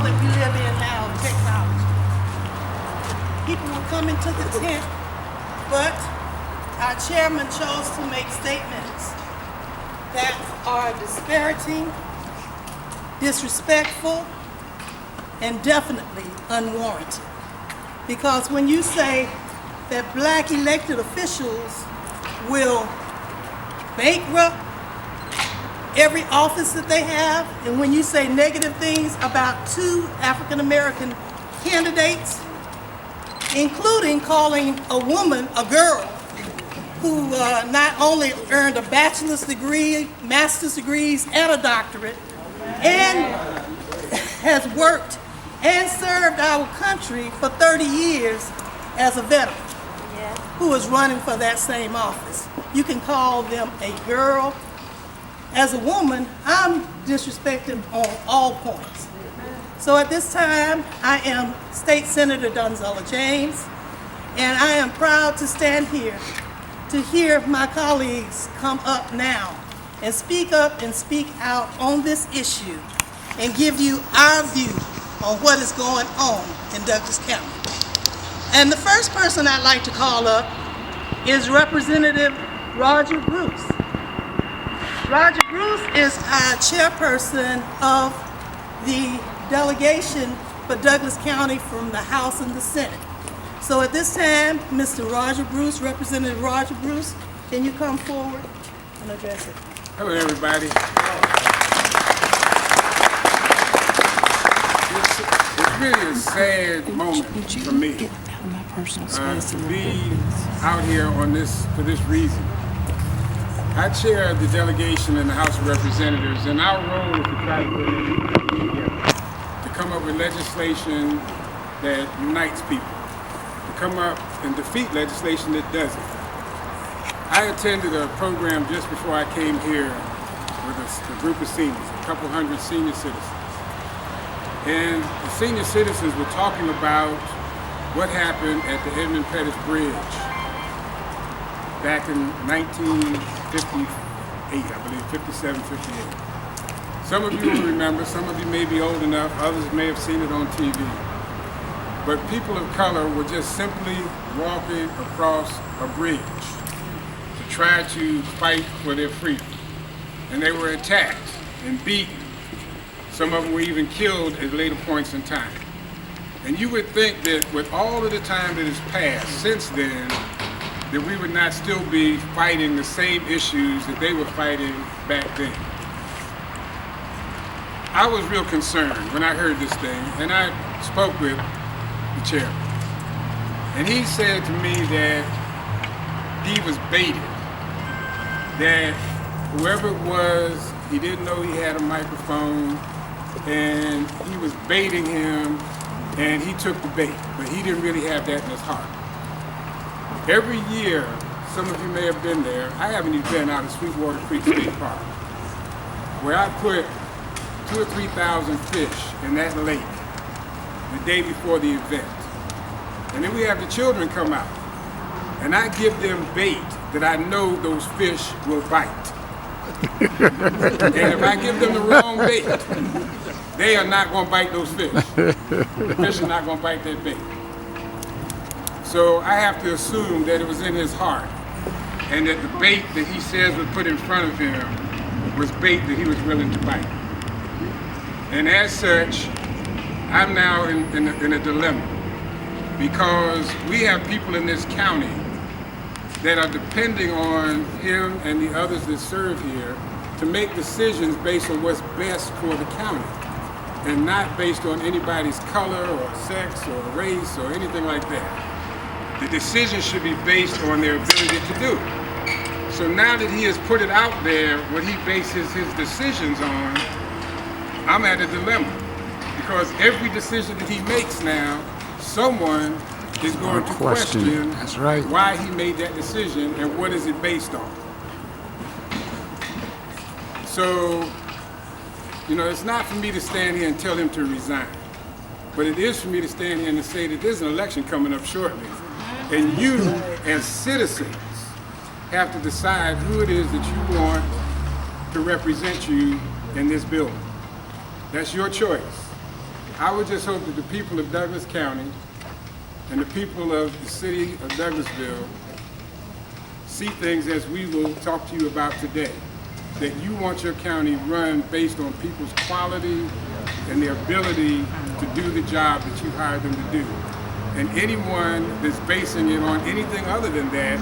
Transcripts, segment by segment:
that we live in now, technology. People will come into the tent, but our chairman chose to make statements that are disparaging, disrespectful, and definitely unwarranted. Because when you say that black elected officials will bankrupt every office that they have, and when you say negative things about 2 African American candidates, including calling a woman a girl who not only earned a bachelor's degree, master's degrees, and a doctorate, and has worked and served our country for 30 years as a veteran who is running for that same office. You can call them a girl. As a woman, I'm disrespected on all points. So at this time, I am State Senator Donzella James, and I am proud to stand here to hear my colleagues come up now and speak up and speak out on this issue and give you our view on what is going on in Douglas County. And the first person I'd like to call up is Representative Roger Bruce. Roger Bruce is our chairperson of the delegation for Douglas County from the House and the Senate. So at this time, Mr. Roger Bruce, Representative Roger Bruce, can you come forward and address it? Hello, everybody. It's really a sad moment for me to be out here on this for this reason. I chair the delegation in the House of Representatives, and our role is to try to put everybody together, to come up with legislation that unites people, to come up and defeat legislation that doesn't. I attended a program just before I came here with a group of seniors, a couple hundred senior citizens. And the senior citizens were talking about what happened at the Edmund Pettus Bridge back in 1958, I believe, 57, 58. Some of you will remember, some of you may be old enough, others may have seen it on TV. But people of color were just simply walking across a bridge to try to fight for their freedom. And they were attacked and beaten. Some of them were even killed at later points in time. And you would think that with all of the time that has passed since then, that we would not still be fighting the same issues that they were fighting back then. I was real concerned when I heard this thing, and I spoke with the chairman. And he said to me that he was baited, that whoever it was, he didn't know he had a microphone, and he was baiting him, and he took the bait, but he didn't really have that in his heart. Every year, some of you may have been there, I have an event out at Sweetwater Creek State Park, where I put 2,000 or 3,000 fish in that lake the day before the event. And then we have the children come out, and I give them bait that I know those fish will bite. And if I give them the wrong bait, they are not going to bite those fish. The fish are not going to bite that bait. So I have to assume that it was in his heart, and that the bait that he says was put in front of him was bait that he was willing to bite. And as such, I'm now in a dilemma, because we have people in this county that are depending on him and the others that serve here to make decisions based on what's best for the county, and not based on anybody's color or sex or race or anything like that. The decision should be based on their ability to do it. So now that he has put it out there, what he bases his decisions on, I'm at a dilemma. Because every decision that he makes now, someone is going to question That's right. why he made that decision and what is it based on. So, it's not for me to stand here and tell him to resign. But it is for me to stand here and to say that there's an election coming up shortly. And you, as citizens, have to decide who it is that you want to represent you in this building. That's your choice. I would just hope that the people of Douglas County and the people of the city of Douglasville see things as we will talk to you about today. That you want your county run based on people's quality and their ability to do the job that you hired them to do. And anyone that's basing it on anything other than that,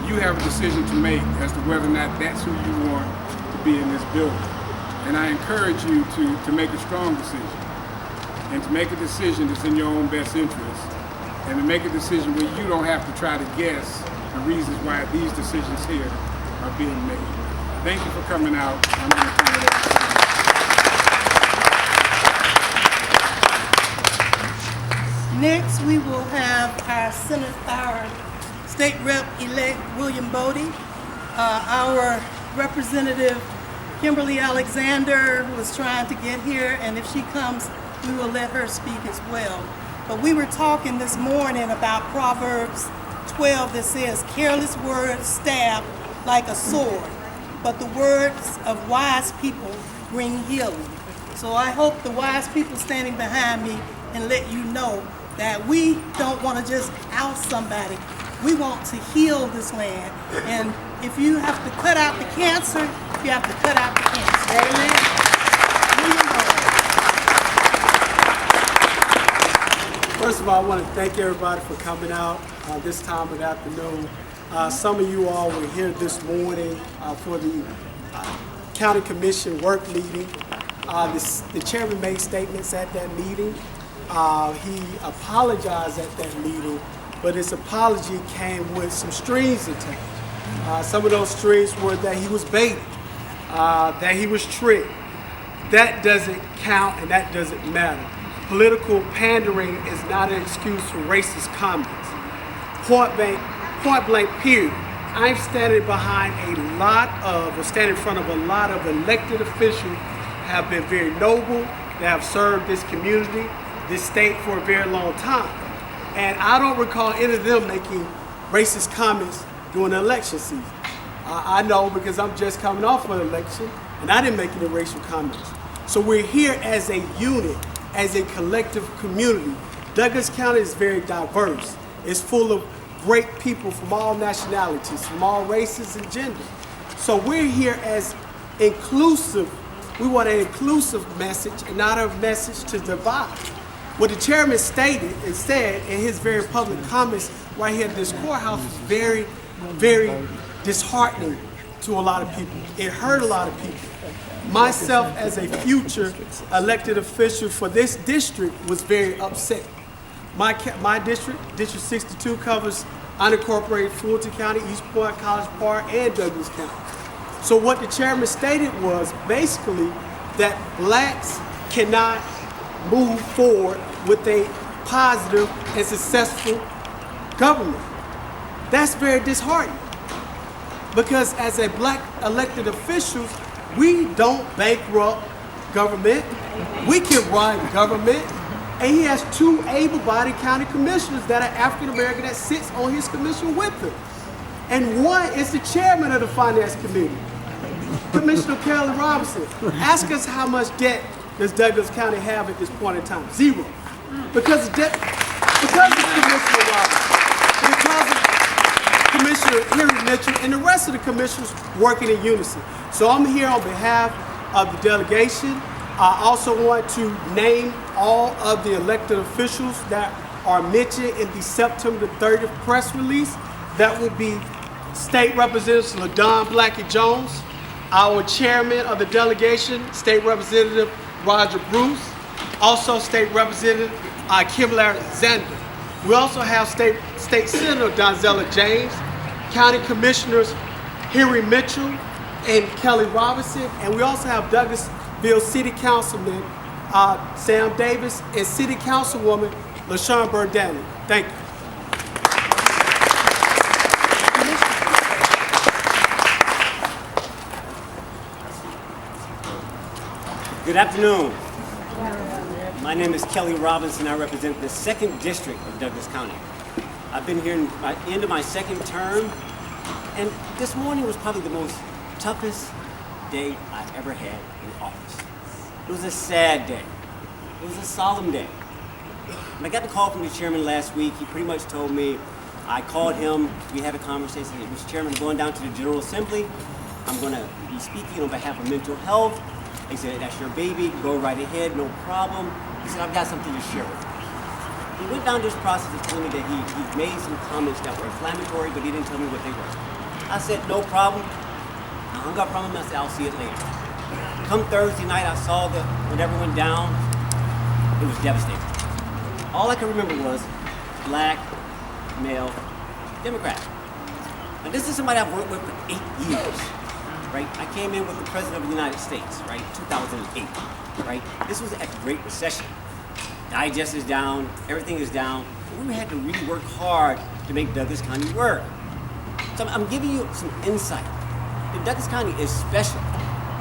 you have a decision to make as to whether or not that's who you want to be in this building. And I encourage you to make a strong decision and to make a decision that's in your own best interest and to make a decision where you don't have to try to guess the reasons why these decisions here are being made. Thank you for coming out. I'm going to turn it over to you. Next, we will have our State Rep-elect William Bodie, our Representative Kimberly Alexander, who is trying to get here, and if she comes, we will let her speak as well. But we were talking this morning about Proverbs 12 that says, careless words stab like a sword, but the words of wise people bring healing. So I hope the wise people standing behind me and let you know that we don't want to just out somebody. We want to heal this land. And if you have to cut out the cancer, you have to cut out the cancer. Amen. First of all, I want to thank everybody for coming out this time of the afternoon. Some of you all were here this morning for the County Commission work meeting. The chairman made statements at that meeting. He apologized at that meeting, but his apology came with some strings attached. Some of those strings were that he was baited, that he was tricked. That doesn't count and that doesn't matter. Political pandering is not an excuse for racist comments. Point blank, period. I'm standing standing in front of a lot of elected officials have been very noble, that have served this community, this state for a very long time. And I don't recall any of them making racist comments during the election season. I know because I'm just coming off of an election and I didn't make any racial comments. So we're here as a unit, as a collective community. Douglas County is very diverse. It's full of great people from all nationalities, from all races and genders. So we're here as inclusive. We want an inclusive message and not a message to divide. What the chairman stated and said in his very public comments right here at this courthouse was very, very disheartening to a lot of people. It hurt a lot of people. Myself, as a future elected official for this district, was very upset. My district, District 62, covers unincorporated Fulton County, East Point, College Park, and Douglas County. So what the chairman stated was basically that blacks cannot move forward with a positive and successful government. That's very disheartening. Because as a black elected officials, we don't bankrupt government. We can run government. And he has two able-bodied county commissioners that are African-American that sits on his commission with him. And one is the chairman of the Finance Committee, Commissioner Kelly Robinson. Ask us how much debt does Douglas County have at this point in time? Zero. Because of Commissioner Robinson, because of Commissioner Henry Mitchell, and the rest of the commissioners working in unison. So I'm here on behalf of the delegation. I also want to name all of the elected officials that are mentioned in the September 30th press release. That would be State Representative LaDon Blackie Jones, our chairman of the delegation, State Representative Roger Bruce, also State Representative Kimberly Alexander. We also have State Senator Donzella James, County Commissioners Henry Mitchell and Kelly Robinson, and we also have Douglasville City Councilman Sam Davis and City Councilwoman LaShawn Burdani. Thank you. Good afternoon. My name is Kelly Robinson. I represent the 2nd District of Douglas County. I've been here in the end of my 2nd term, and this morning was probably the most toughest day I've ever had in office. It was a sad day. It was a solemn day. When I got the call from the chairman last week, he pretty much told me, I called him, we had a conversation, I said, Mr. Chairman, I'm going down to the General Assembly. I'm going to be speaking on behalf of mental health. He said, that's your baby, go right ahead, no problem. He said, I've got something to share with you. He went down this process of telling me that he made some comments that were inflammatory, but he didn't tell me what they were. I said, no problem. I hung up from him, I said, I'll see it later. Come Thursday night, I saw whatever went down. It was devastating. All I can remember was black, male, Democrat. Now this is somebody I've worked with for 8 years, right? I came in with the President of the United States, right, 2008, right? This was at the Great Recession. Digest is down, everything is down. We had to really work hard to make Douglas County work. So I'm giving you some insight. The Douglas County is special,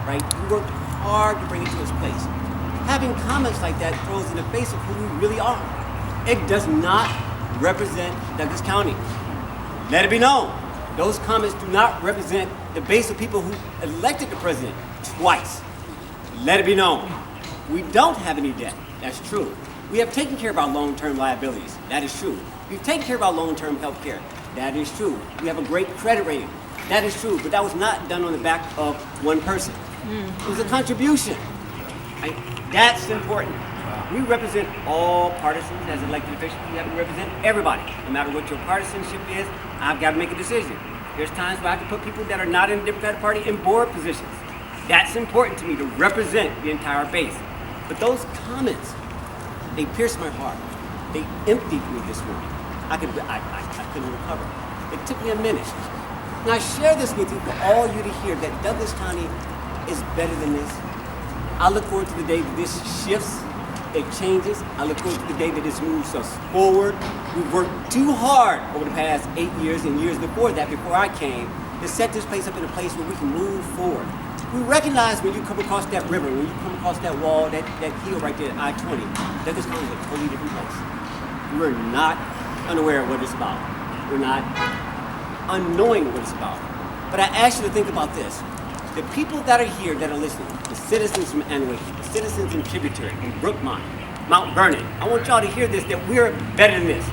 right? We worked hard to bring it to its place. Having comments like that throws in the face of who we really are. It does not represent Douglas County. Let it be known, those comments do not represent the base of people who elected the president twice. Let it be known. We don't have any debt, that's true. We have taken care of our long-term liabilities, that is true. We've taken care of our long-term health care, that is true. We have a great credit rating, that is true, but that was not done on the back of one person. It was a contribution. Right? That's important. We represent all partisans as elected officials. We have to represent everybody. No matter what your partisanship is, I've got to make a decision. There's times where I have to put people that are not in the Democratic Party in board positions. That's important to me, to represent the entire base. But those comments, they pierced my heart. They emptied me this morning. I couldn't recover. It took me a minute. And I share this with you for all you to hear that Douglas County is better than this. I look forward to the day that this shifts, it changes. I look forward to the day that this moves us forward. We've worked too hard over the past 8 years and years before that, before I came, to set this place up in a place where we can move forward. We recognize when you come across that river, when you come across that wall, that hill right there, I-20, Douglas County is a totally different place. We're not unaware of what it's about. We're not unknowing what it's about. But I ask you to think about this. The people that are here that are listening, the citizens from Anwick, the citizens in Tributary, in Brookmont, Mount Vernon, I want y'all to hear this, that we're better than this.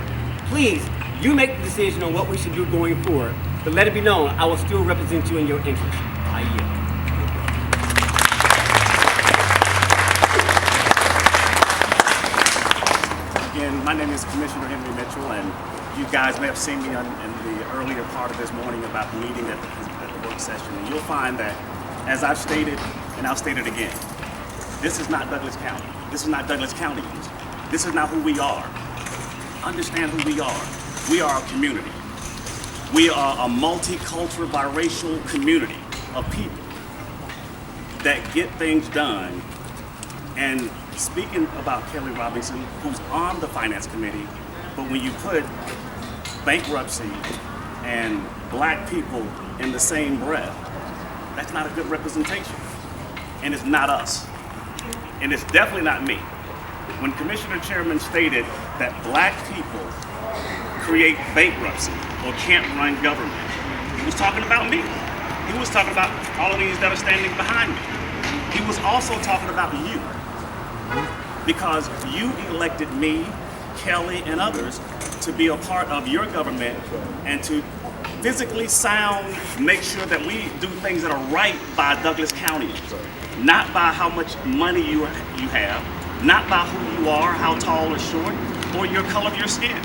Please, you make the decision on what we should do going forward, but let it be known, I will still represent you in your interest. I yield. Again, my name is Commissioner Henry Mitchell, and you guys may have seen me in the earlier part of this morning about the meeting at the work session, and you'll find that, as I've stated, and I'll state it again, this is not Douglas County. This is not Douglas Countyans. This is not who we are. Understand who we are. We are a community. We are a multicultural, biracial community of people that get things done. And speaking about Kelly Robinson, who's on the Finance Committee, but when you put bankruptcy and black people in the same breath, that's not a good representation. And it's not us. And it's definitely not me. When Commissioner Chairman stated that black people create bankruptcy or can't run government, he was talking about me. He was talking about all of these that are standing behind me. He was also talking about you. Because you elected me, Kelly, and others to be a part of your government and to physically sound, make sure that we do things that are right by Douglas Countyans, not by how much money you have, not by who you are, how tall or short, or your color of your skin.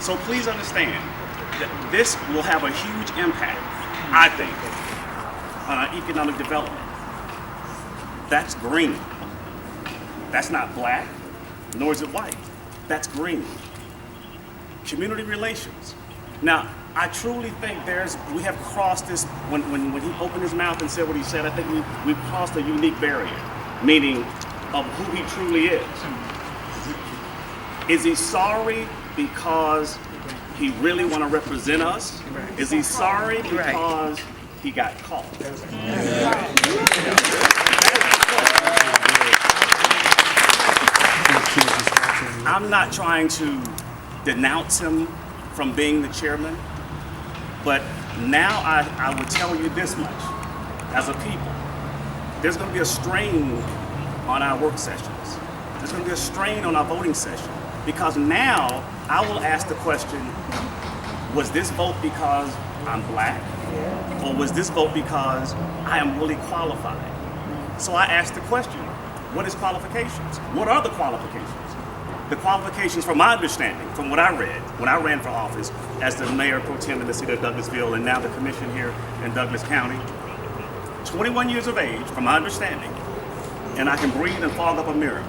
So please understand that this will have a huge impact, I think, on our economic development. That's green. That's not black, nor is it white. That's green. Community relations. Now, I truly think we have crossed this, when he opened his mouth and said what he said, I think we've crossed a unique barrier, meaning of who he truly is. Is he sorry because he really want to represent us? Is he sorry because he got caught? I'm not trying to denounce him from being the chairman, but now I would tell you this much. As a people, there's going to be a strain on our work sessions. There's going to be a strain on our voting session because now I will ask the question, was this vote because I'm black? Or was this vote because I am really qualified? So I asked the question, what is qualifications? What are the qualifications? The qualifications, from my understanding, from what I read, when I ran for office as the mayor pro tem in the city of Douglasville and now the commission here in Douglas County, 21 years of age, from my understanding, and I can breathe and fog up a mirror,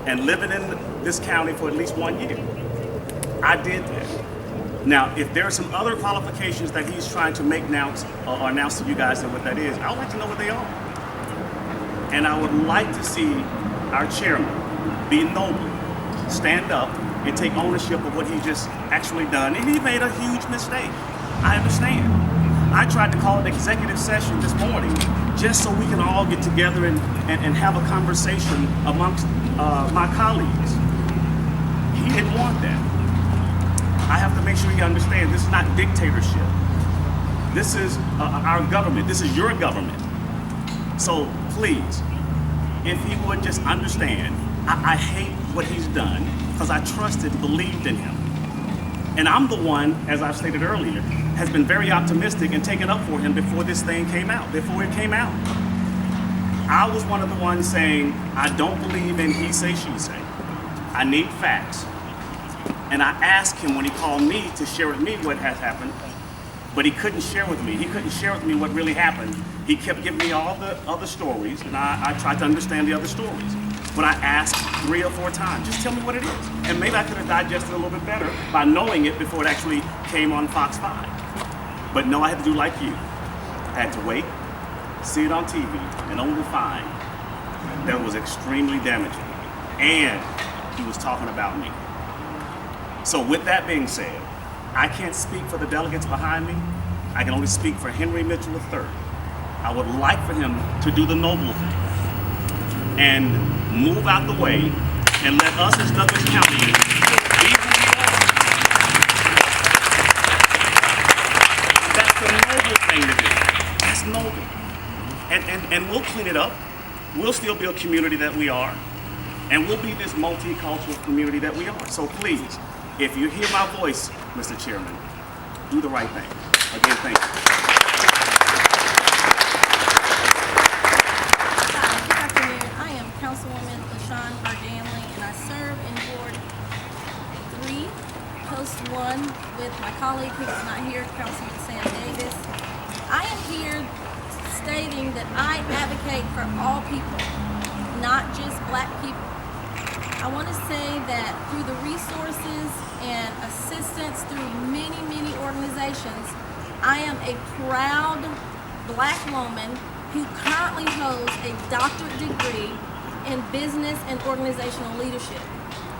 and living in this county for at least 1 year. I did that. Now, if there are some other qualifications that he's trying to make now or announce to you guys and what that is, I would like to know what they are. And I would like to see our chairman be noble, stand up, and take ownership of what he just actually done. And he made a huge mistake. I understand. I tried to call an executive session this morning just so we can all get together and have a conversation amongst my colleagues. He didn't want that. I have to make sure you understand this is not dictatorship. This is our government. This is your government. So please, if he would just understand, I hate what he's done because I trusted, believed in him. And I'm the one, as I've stated earlier, has been very optimistic and taken up for him before this thing came out, before it came out. I was one of the ones saying, I don't believe in he say, she say. I need facts. And I asked him when he called me to share with me what has happened, but he couldn't share with me. He couldn't share with me what really happened. He kept giving me all the other stories, and I tried to understand the other stories. But I asked 3 or 4 times, just tell me what it is. And maybe I could have digested it a little bit better by knowing it before it actually came on Fox 5. But no, I had to do like you. I had to wait, see it on TV, and only find that it was extremely damaging. And he was talking about me. So with that being said, I can't speak for the delegates behind me. I can only speak for Henry Mitchell III. I would like for him to do the noble thing and move out the way and let us as Douglas County be who we are. That's the noble thing to do. That's noble. And we'll clean it up. We'll still be a community that we are. And we'll be this multicultural community that we are. So please, if you hear my voice, Mr. Chairman, do the right thing. Again, thank you. Good afternoon. I am Councilwoman LaShawn Burganley, and I serve in Ward 3, Post 1, with my colleague who is not here, Councilman Sam Davis. I am here stating that I advocate for all people, not just black people. I want to say that through the resources and assistance through many, many organizations, I am a proud black woman who currently holds a doctorate degree in business and organizational leadership.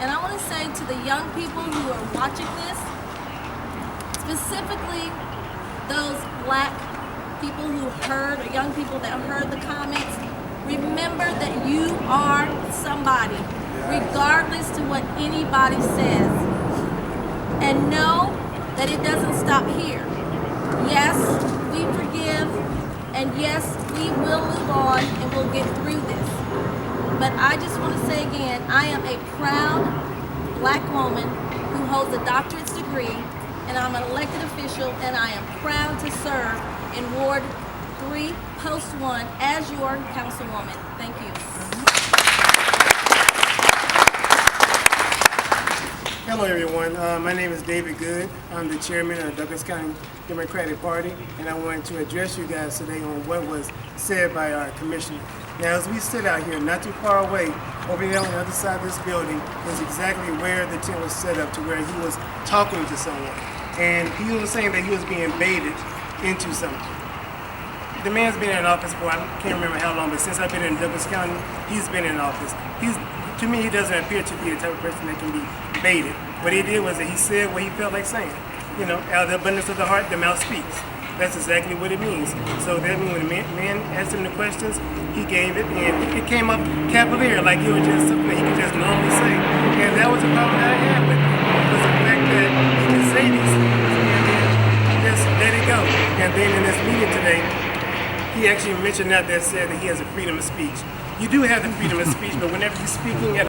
And I want to say to the young people who are watching this, specifically those black people who heard, or young people that heard the comments, remember that you are somebody, regardless to what anybody says. And know that it doesn't stop here. Yes, we forgive, and yes, we will move on and we'll get through this. But I just want to say again, I am a proud black woman who holds a doctorate's degree, and I'm an elected official, and I am proud to serve in Ward 3, Post 1 as your councilwoman. Thank you. Hello everyone, my name is David Good. I'm the chairman of the Douglas County Democratic Party, and I wanted to address you guys today on what was said by our commissioner. Now, as we sit out here, not too far away, over there on the other side of this building is exactly where the tent was set up to where he was talking to someone. And he was saying that he was being baited into something. The man's been in office for, I can't remember how long, but since I've been in Douglas County, he's been in office. To me, he doesn't appear to be the type of person that can be baited. What he did was that he said what he felt like saying. You know, out of the abundance of the heart, the mouth speaks. That's exactly what it means. So that means when the man asked him the questions, he gave it, and it came up cavalier, like it was just something that he could just normally say. And that was the problem that I had with it, was the fact that he could say these things and then just let it go. And then in this meeting today, he actually mentioned that said that he has a freedom of speech. you do have the freedom of speech, but whenever you're speaking at